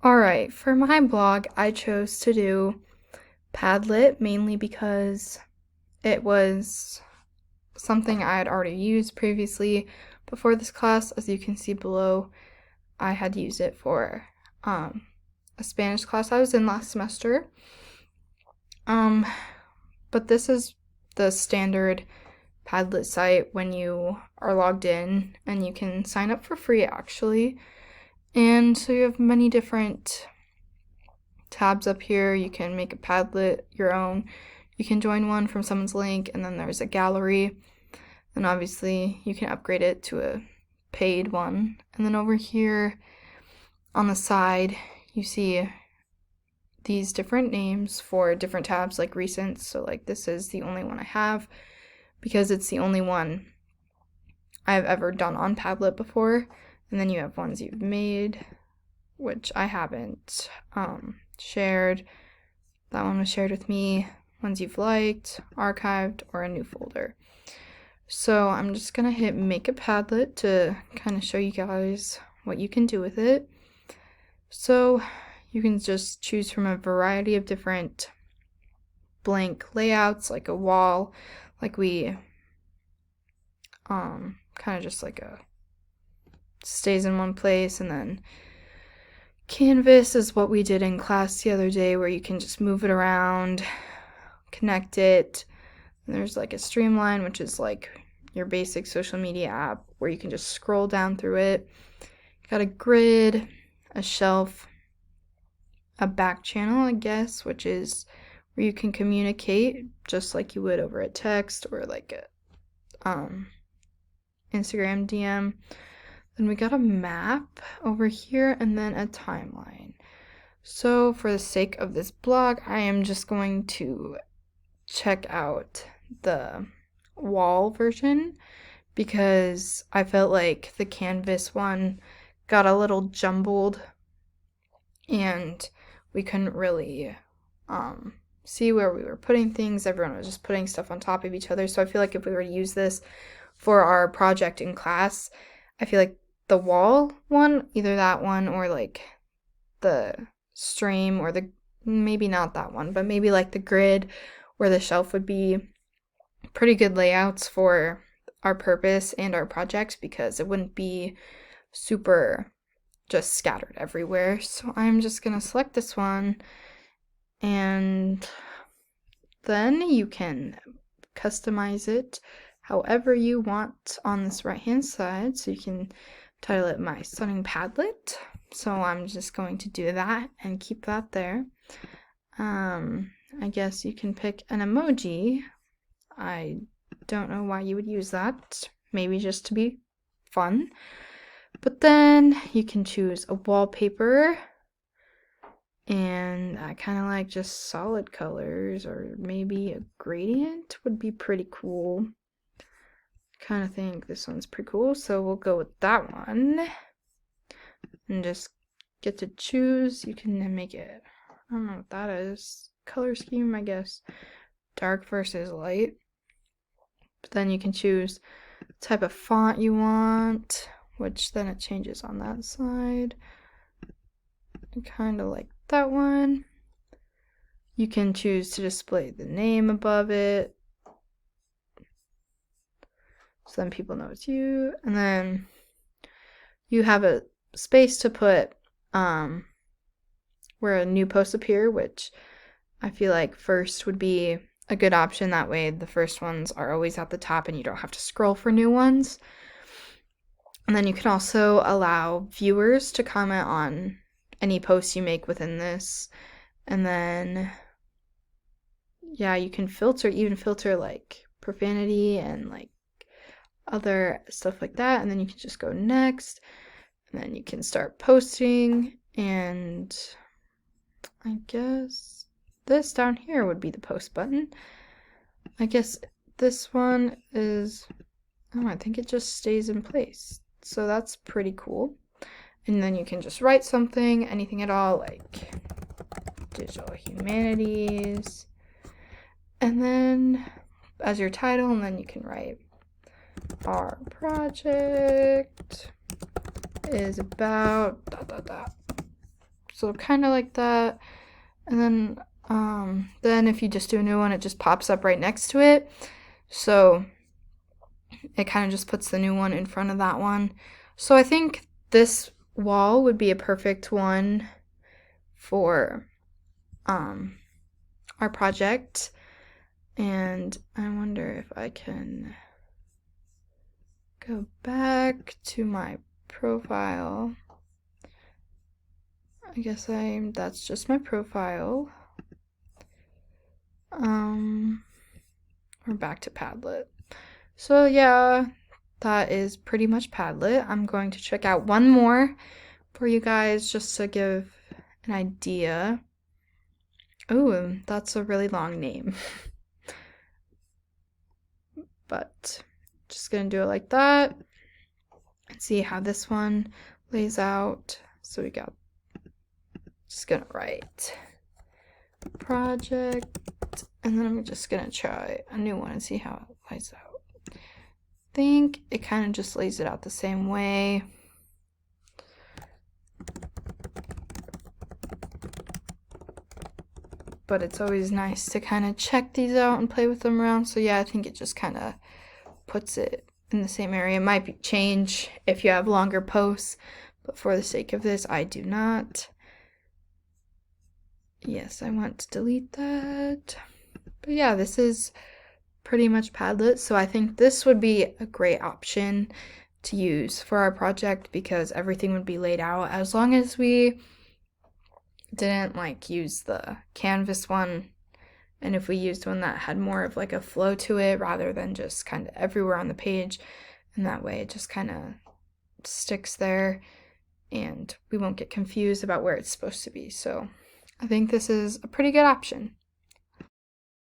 Alright, for my blog, I chose to do Padlet mainly because it was something I had already used previously before this class. As you can see below, I had used it for a Spanish class I was in last semester. But this is the standard Padlet site when you are logged in, and you can sign up for free actually. And so you have many different tabs up here. You can make a Padlet your own. You can join one from someone's link, and then there's a gallery. And obviously you can upgrade it to a paid one. And then over here on the side, you see these different names for different tabs, like recent. So like this is the only one I have because it's the only one I've ever done on Padlet before. And then you have ones you've made, which I haven't shared. That one was shared with me. Ones you've liked, archived, or a new folder. So I'm just gonna hit make a Padlet to kind of show you guys what you can do with it. So you can just choose from a variety of different blank layouts, like a wall, like we kind of just like a stays in one place. And then canvas is what we did in class the other day, where you can just move it around, connect it. And there's like a streamline, which is like your basic social media app where you can just scroll down through it. You got a grid, a shelf, a back channel, I guess, which is where you can communicate just like you would over a text or like a Instagram DM. Then we got a map over here, and then a timeline. So for the sake of this blog, I am just going to check out the wall version because I felt like the canvas one got a little jumbled and we couldn't really see where we were putting things. Everyone was just putting stuff on top of each other. So I feel like if we were to use this for our project in class, I feel like the wall one, either that one or like the stream, or the, maybe not that one, but maybe like the grid or the shelf would be pretty good layouts for our purpose and our project, because it wouldn't be super just scattered everywhere. So I'm just gonna select this one, and then you can customize it however you want on this right hand side. So you can title it My Stunning Padlet. So I'm just going to do that and keep that there. I guess you can pick an emoji. I don't know why you would use that. Maybe just to be fun. But then you can choose a wallpaper, and I kind of like just solid colors, or maybe a gradient would be pretty cool. Kind of think this one's pretty cool, so we'll go with that one and just get to choose. You can make it, I don't know what that is, color scheme, I guess, dark versus light. But then you can choose the type of font you want, which then it changes on that side. I kind of like that one. You can choose to display the name above it, so then people know it's you. And then you have a space to put where a new post appear, which I feel like first would be a good option. That way the first ones are always at the top and you don't have to scroll for new ones. And then you can also allow viewers to comment on any posts you make within this. And then yeah, you can even filter like profanity and like other stuff like that. And then you can just go next, and then you can start posting. And I guess this down here would be the post button. I guess this one is, oh, I think it just stays in place. So that's pretty cool. And then you can just write something, anything at all, like digital humanities, and then as your title, and then you can write our project is about ... So kind of like that. And then if you just do a new one, it just pops up right next to it. So it kind of just puts the new one in front of that one. So I think this wall would be a perfect one for our project. And I wonder if I can go back to my profile. I guess that's just my profile. We're back to Padlet. So yeah, that is pretty much Padlet. I'm going to check out one more for you guys just to give an idea. Oh, that's a really long name. But just gonna do it like that and see how this one lays out. So we got, just gonna write project, and then I'm just gonna try a new one and see how it lays out. I think it kind of just lays it out the same way. But it's always nice to kind of check these out and play with them around. So yeah, I think it just kind of puts it in the same area. It might change if you have longer posts, but for the sake of this, I do not. Yes, I want to delete that. But yeah, this is pretty much Padlet. So I think this would be a great option to use for our project because everything would be laid out as long as we didn't like use the Canvas one, and if we used one that had more of like a flow to it rather than just kind of everywhere on the page, and that way it just kind of sticks there and we won't get confused about where it's supposed to be. So I think this is a pretty good option.